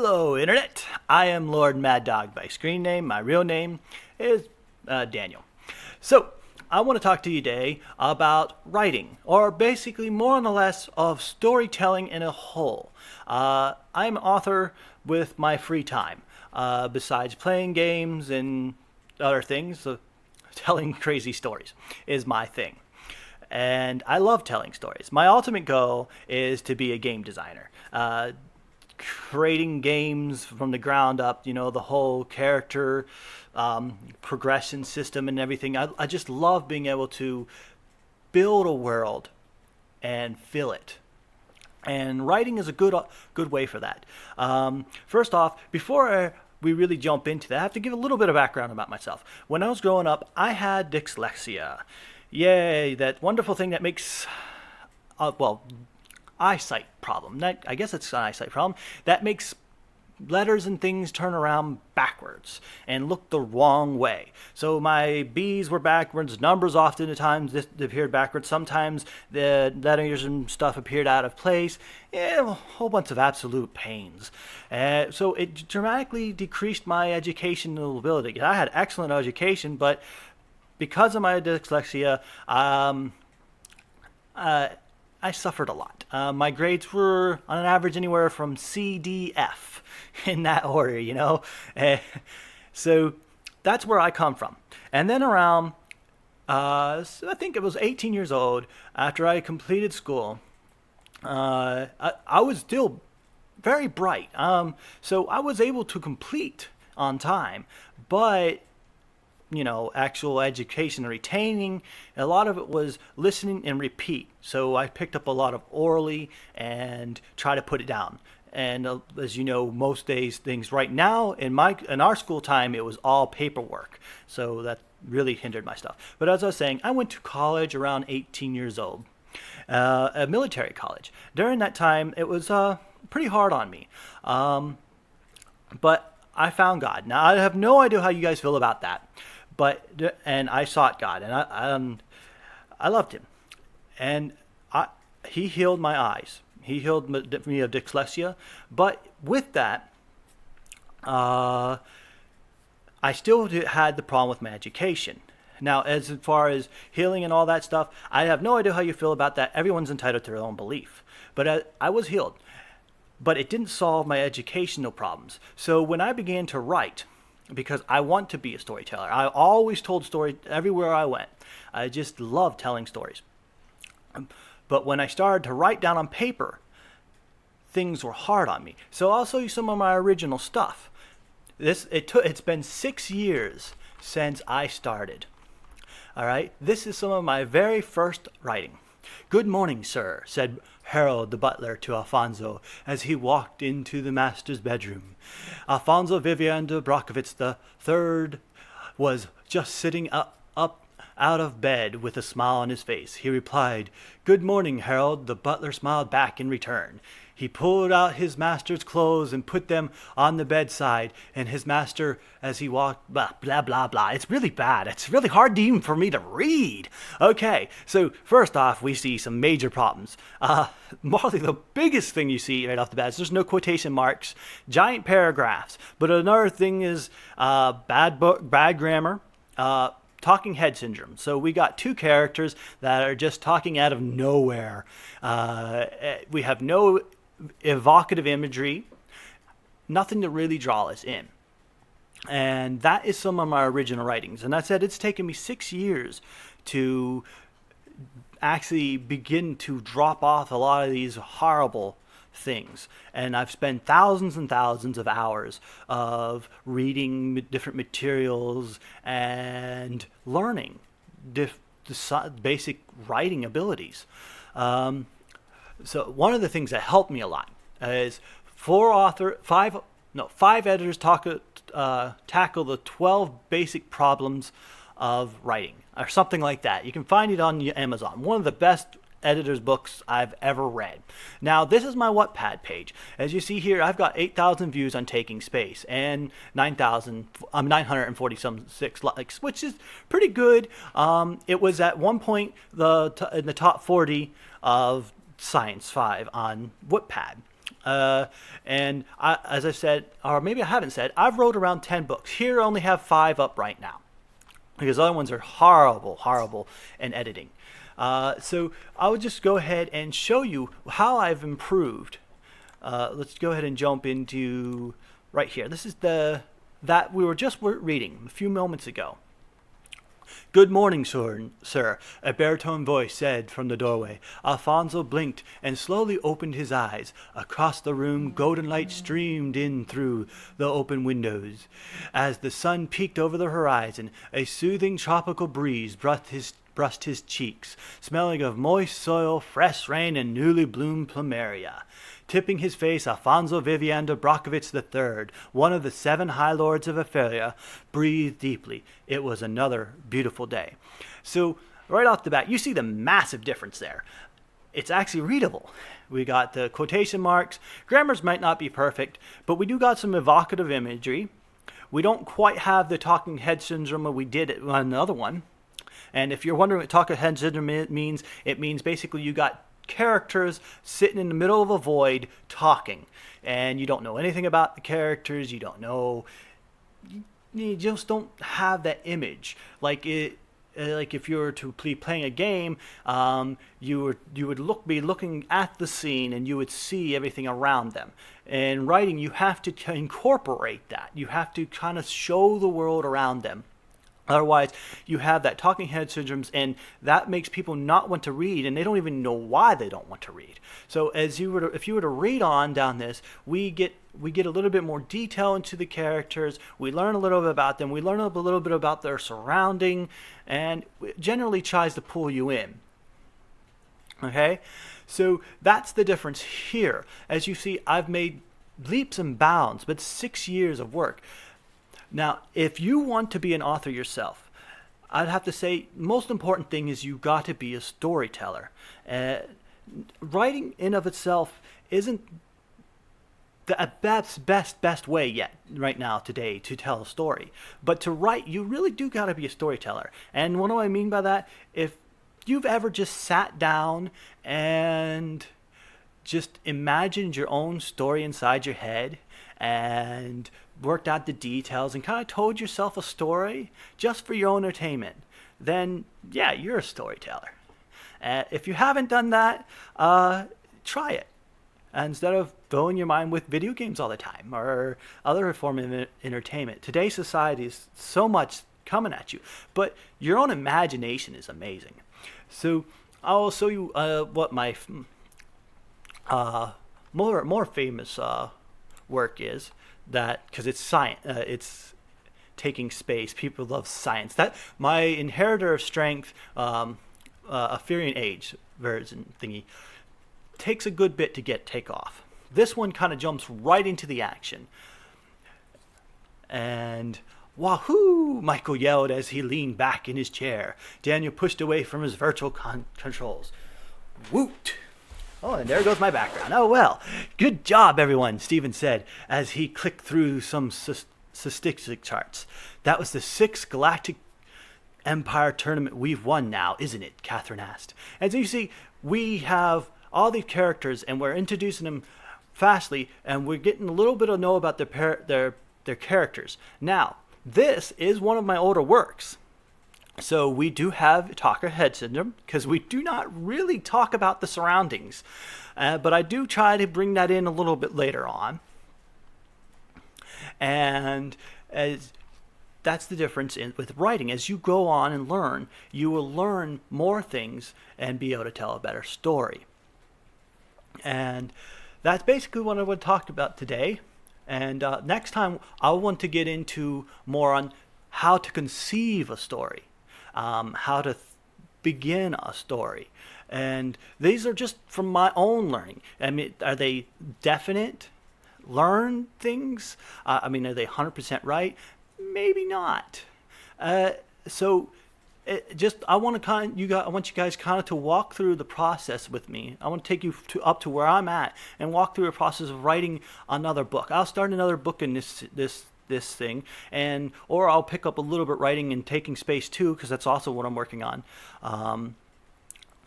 Hello, Internet. I am Lord Mad Dog by screen name. My real name is Daniel. So, I want to talk to you today about writing, or basically more or less of storytelling in a whole. I'm an author with my free time. Besides playing games and other things, telling crazy stories is my thing. And I love telling stories. My ultimate goal is to be a game designer. Creating games from the ground up, the whole character progression system and everything. I just love being able to build a world and fill it. And writing is a good way for that. First off, before we really jump into that, I have to give a little bit of background about myself. When I was growing up, I had dyslexia. Yay, that wonderful thing that makes, eyesight problem. I guess it's an eyesight problem that makes letters and things turn around backwards and look the wrong way. So my B's were backwards, numbers often at times appeared backwards, sometimes the letters and stuff appeared out of place. A whole bunch of absolute pains. So it dramatically decreased my educational ability. I had excellent education, but because of my dyslexia, I suffered a lot. My grades were, on an average, anywhere from C, D, F, in that order, So that's where I come from. And then around, I think it was 18 years old, after I completed school, I was still very bright. So I was able to complete on time, but actual education and retaining, a lot of it was listening and repeat. So I picked up a lot of orally and try to put it down. And as you know, most days things right now in our school time, it was all paperwork. So that really hindered my stuff. But as I was saying, I went to college around 18 years old, a military college. During that time, it was pretty hard on me. But I found God. Now, I have no idea how you guys feel about that. And I sought God, and I loved Him, and He healed my eyes. He healed me of dyslexia, but with that, I still had the problem with my education. Now, as far as healing and all that stuff, I have no idea how you feel about that. Everyone's entitled to their own belief, but I was healed, but it didn't solve my educational problems. So when I began to write, because I want to be a storyteller. I always told stories everywhere I went. I just love telling stories. But when I started to write down on paper, things were hard on me. So I'll show you some of my original stuff. It's been 6 years since I started. All right, this is some of my very first writing. "Good morning, sir," said Harold the butler to Alfonso as he walked into the master's bedroom. Alfonso Vivian de Brockovitz III was just sitting up out of bed with a smile on his face. He replied, "Good morning, Harold." The butler smiled back in return. He pulled out his master's clothes and put them on the bedside, and his master, as he walked, blah, blah, blah, blah. It's really bad. It's really hard even for me to read. Okay, so first off, we see some major problems. Probably the biggest thing you see right off the bat is there's no quotation marks, giant paragraphs. But another thing is bad grammar, talking head syndrome. So we got two characters that are just talking out of nowhere. We have no evocative imagery, nothing to really draw us in. And that is some of my original writings. And I said it's taken me 6 years to actually begin to drop off a lot of these horrible things. And I've spent thousands and thousands of hours of reading different materials and learning the basic writing abilities. So one of the things that helped me a lot is five editors tackle the 12 basic problems of writing, or something like that. You can find it on Amazon. One of the best editor's books I've ever read. Now, this is my Wattpad page. As you see here, I've got 8,000 views on Taking Space and 946 likes, which is pretty good. It was at one point in the top 40 of Science 5 on Wattpad. And as I said, or maybe I haven't said, I've wrote around 10 books. Here I only have 5 up right now because other ones are horrible in editing. So I would just go ahead and show you how I've improved. Let's go ahead and jump into right here. This is that we were just reading a few moments ago. "Good morning, sir," a baritone voice said from the doorway. Alfonso blinked and slowly opened his eyes. Across the room, golden light streamed in through the open windows. As the sun peeked over the horizon, a soothing tropical breeze brushed his cheeks, smelling of moist soil, fresh rain, and newly bloomed plumeria. Tipping his face, Alfonso Vivian Dobrocovich III, one of the 7 High Lords of Ophelia, breathed deeply. It was another beautiful day. So, right off the bat, you see the massive difference there. It's actually readable. We got the quotation marks. Grammars might not be perfect, but we do got some evocative imagery. We don't quite have the talking head syndrome that we did on another one. And if you're wondering what talking head syndrome means, it means basically you got characters sitting in the middle of a void talking, and you don't know anything about the characters. You don't know, you just don't have that image like if you were to be playing a game, you would be looking at the scene and you would see everything around them. In writing, you have to incorporate that. You have to kind of show the world around them. Otherwise, you have that talking head syndromes, and that makes people not want to read, and they don't even know why they don't want to read. So, if you were to read on down this, we get a little bit more detail into the characters. We learn a little bit about them. We learn a little bit about their surrounding, and it generally tries to pull you in. Okay, so that's the difference here. As you see, I've made leaps and bounds, but 6 years of work. Now, if you want to be an author yourself, I'd have to say most important thing is you got to be a storyteller. Writing in of itself isn't the best way yet right now today to tell a story. But to write, you really do got to be a storyteller. And what do I mean by that? If you've ever just sat down and just imagined your own story inside your head and worked out the details and kind of told yourself a story just for your own entertainment, then yeah, you're a storyteller. If you haven't done that, try it. Instead of filling your mind with video games all the time or other form of entertainment. Today's society is so much coming at you, but your own imagination is amazing. So I'll show you what my more famous work is. That because it's science, it's taking space. People love science. That my Inheritor of Strength, Arthurian Age version thingy, takes a good bit to take off. This one kind of jumps right into the action. And wahoo! Michael yelled as he leaned back in his chair. Daniel pushed away from his virtual controls. Woot! Oh, and there goes my background. Oh, well. Good job, everyone, Stephen said as he clicked through some statistic charts. That was the 6th Galactic Empire tournament we've won now, isn't it? Catherine asked. As you see, we have all these characters, and we're introducing them fastly, and we're getting a little bit of know about their characters. Now, this is one of my older works. So we do have talker head syndrome because we do not really talk about the surroundings. But I do try to bring that in a little bit later on. And that's the difference with writing. As you go on and learn, you will learn more things and be able to tell a better story. And that's basically what I want to talk about today. And next time, I want to get into more on how to conceive a story. How to begin a story. And these are just from my own learning. I mean, are they definite? Learn things? Are they 100% right? Maybe not. I want you guys kind of to walk through the process with me. I want to take you up to where I'm at and walk through a process of writing another book. I'll start another book in this thing, or I'll pick up a little bit writing and taking space too, because that's also what I'm working on.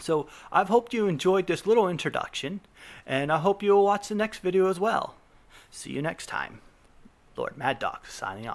So I've hoped you enjoyed this little introduction, and I hope you'll watch the next video as well. See you next time. Lord Mad Dog signing off.